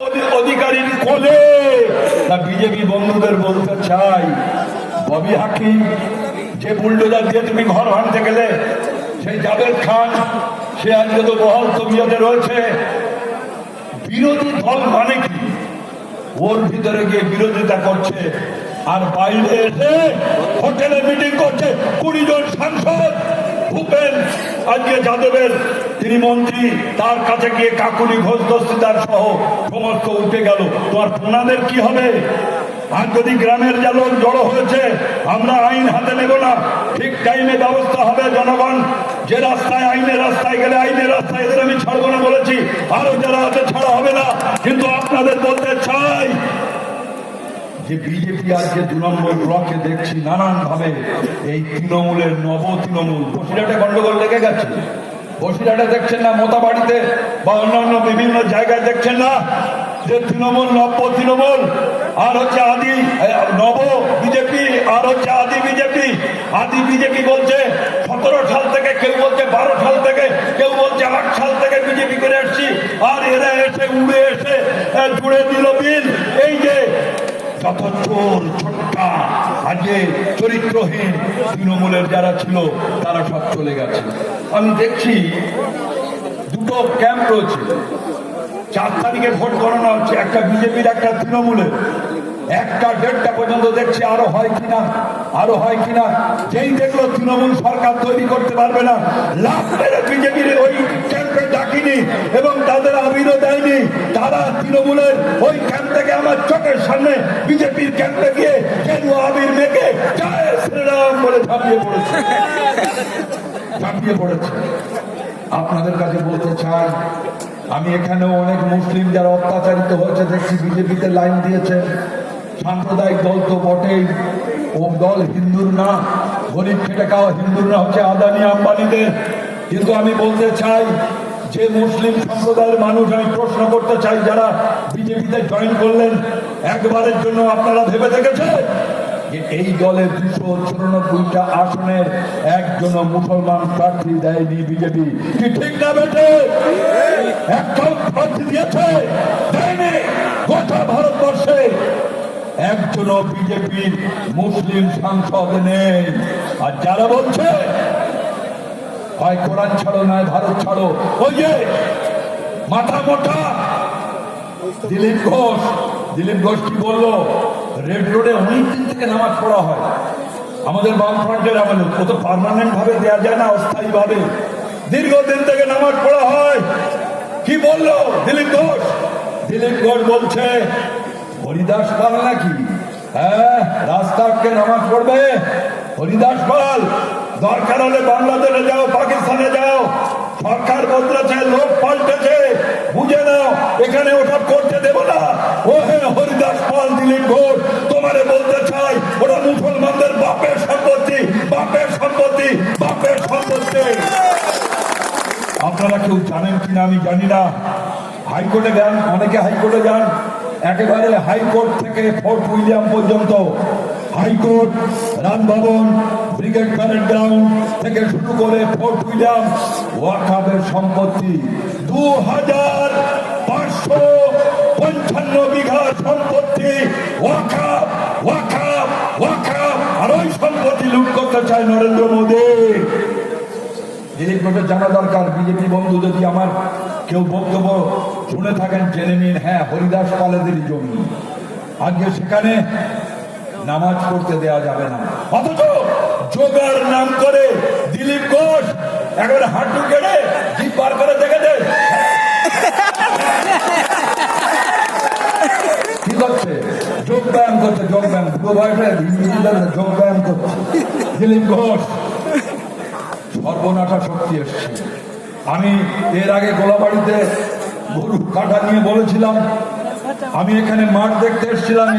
অধিকারীর কোলে না বিজেপি বন্ধুদের বলতে চাই, ববি হাকিম যে বুলডোজার দিয়ে তুমি ঘর ভাঙতে গেলে, সেই জাভেদ খান সে আজকে তো বহল তবিয়তে রয়েছে। বিরোধী দল মানে কি? ওর ভিতরে গিয়ে বিরোধিতা করছে আর বাইরে এসে হোটেলে মিটিং করছে 20 জন সাংসদ। ভূপেন আজকে যাদবের তিনি মন্ত্রী, তার কাছে গিয়ে কাকুলি ঘোষ দস্তিদার সহ সমস্ত উঠে গেল। তোমার প্রণাদের কি হবে? আর যদি গ্রামের যা লোক জড়ো হয়েছে, আমরা আইন হাতে নেব না, ঠিক টাইমে ব্যবস্থা হবে। জনগণ যে রাস্তায় আইনের রাস্তায় গেলে আইনের রাস্তায় এদের আমি ছাড়বো না বলেছি, আরো যারা আছে ছাড়া হবে না। কিন্তু আপনাদের বলতে চাই যে বিজেপি আজকে 2 নম্বর ব্লকে দেখছি নানান ভাবে এই তৃণমূলের নব তৃণমূল বসিরহাটে গন্ডগোল লেগে গেছে। বসিরহাটে দেখছেন না, মোতাবাড়িতে বা অন্যান্য বিভিন্ন জায়গায় দেখছেন না যে তৃণমূল নব্য তৃণমূল আর হচ্ছে আদি নব বিজেপি আর হচ্ছে আদি বিজেপি। আদি বিজেপি বলছে 17 সাল থেকে, কেউ বলছে 12 সাল থেকে, কেউ বলছে 8 সাল থেকে বিজেপি করে আসছি। আর এরা এসে উড়ে এসে জুড়ে দিল বিল। এই যে যত চোর ছোট্টা আজকে চরিত্রহীন তৃণমূলের যারা ছিল তারা সব চলে গেছে। আমি দেখছি 2টো ক্যাম্প রয়েছে। 4 তারিখে ভোট গণনা হচ্ছে, একটা বিজেপির একটা তৃণমূলের। 1টা 1:30 পর্যন্ত দেখছি আরো হয় কিনা। যেই দেখলো তৃণমূল সরকার তৈরি করতে পারবে না, লাভ মেরে বিজেপির ওই ক্যাম্পে ডাকিনি এবং তাদের আবিরও দেয়নি। তারা তৃণমূলের ওই ক্যাম্প থেকে আমার চোখের সামনে বিজেপির ক্যাম্পে গিয়ে কেরু আবির মেখে জয় শ্রীরাম বলে ঝাঁপিয়ে পড়েছে। আপনাদের কাছে বলতে চাই, আমি এখানেও অনেক মুসলিম যারা অত্যাচারিত হয়েছে দেখছি বিজেপিতে লাইন দিয়েছে। সাম্প্রদায়িক দল তো বটেই, ও দল হিন্দুর না, গরিব খেটে খাওয়া হিন্দুর না, হচ্ছে আদানি আম্বানিদের। কিন্তু আমি বলতে চাই যে মুসলিম সম্প্রদায়ের মানুষ, আমি প্রশ্ন করতে চাই যারা বিজেপিতে জয়েন করলেন, একবারের জন্য আপনারা ভেবে দেখেছেন যে এই দলে 294টা আসনের একজন মুসলমান প্রার্থী দেয়নি বিজেপি? কি ঠিক না বেটে? একজন প্রার্থী দিয়েছে, দেয়নি। গোটা ভারতবর্ষে একজনও বিজেপির মুসলিম সাংসদ নেই। আর যারা বলছে হয় কোরআন ছাড়ো নয় ভারত ছাড়ো, ওই যে মাথা মোটা দিলীপ ঘোষ কি বললো? রেড রোডে অনেকদিন থেকে নামাজ পড়া হয় আমাদের বামফ্রন্টের আমলে। ও তো পার্মানেন্ট ভাবে দেওয়া যায় না, অস্থায়ী ভাবে দীর্ঘদিন থেকে নামাজ পড়া হয়। কি বললো দিলীপ ঘোষ? বলছে হরিদাস পাল নাকি? হ্যাঁ, রাস্তাকে নামাজ পড়বে হরিদাস পাল। দরকার হলে বাংলাদেশে যাও, পাকিস্তানে যাও, সরকার বদলেছে, লোক পাল্টেছে, বুঝে নাও। এখানে ওসব করতে দেব না। ও হ্যাঁ, হরিদাস পাল, দিলীপ ঘোষ, তোমারে বলতে চাই, ওরা মুসলমানদের বাপের সম্পত্তি। আপনারা কেউ জানেন কিনা আমি জানি না। হাইকোর্টে যান, অনেকে হাইকোর্টে যান, একেবারে হাইকোর্ট থেকে ফোর্ট উইলিয়াম পর্যন্ত, high court, Raj Bhavan, brigade parade ground থেকে শুরু করে ফোর্ট উইলিয়াম, ওয়াকফের সম্পত্তি 2555 বিঘা সম্পত্তি ওয়াকফ। আর ওই সম্পত্তি লুট করতে চায় নরেন্দ্র মোদী। দিলীপ ঘোষের জানা দরকার। বিজেপি বন্ধু যদি আমার কেউ বক্তব্য শুনে থাকেন, জেনে নিন, হ্যাঁ, হরিদাস পালেদেরই জমি। আজকে সেখানে নামাজ পড়তে দেওয়া যাবে না, অথচ যোগার নাম করে দিলীপ ঘোষ একেবারে হাঁটু কেড়ে জিপ বার করে দেখেছে কি করছে? যোগ ব্যায়াম করছে। যোগ ব্যায়াম করছে দিলীপ ঘোষ। সর্বনাশা শক্তি এসছে। আমি এর আগে গোলাবাড়িতে গরু কাটা নিয়ে বলেছিলাম, আমি এখানে মাঠ দেখতে এসেছিলাম।